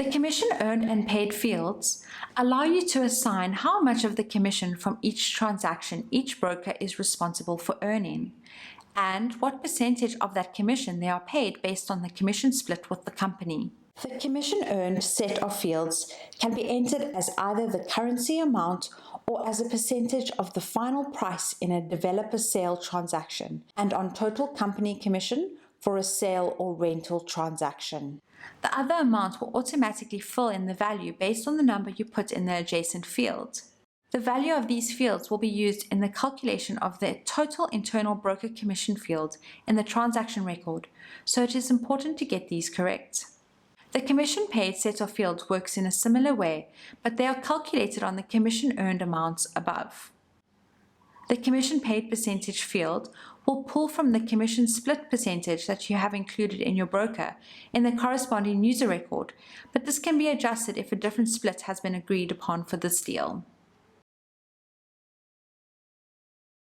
The commission earned and paid fields allow you to assign how much of the commission from each transaction each broker is responsible for earning, and what percentage of that commission they are paid based on the commission split with the company. The commission earned set of fields can be entered as either the currency amount or as a percentage of the final price in a developer sale transaction, and on total company commission for a sale or rental transaction. The other amount will automatically fill in the value based on the number you put in the adjacent field. The value of these fields will be used in the calculation of the total internal broker commission field in the transaction record, so it is important to get these correct. The commission paid set of fields works in a similar way, but they are calculated on the commission earned amounts above. The commission paid percentage field will pull from the commission split percentage that you have included in your broker in the corresponding user record, but this can be adjusted if a different split has been agreed upon for this deal.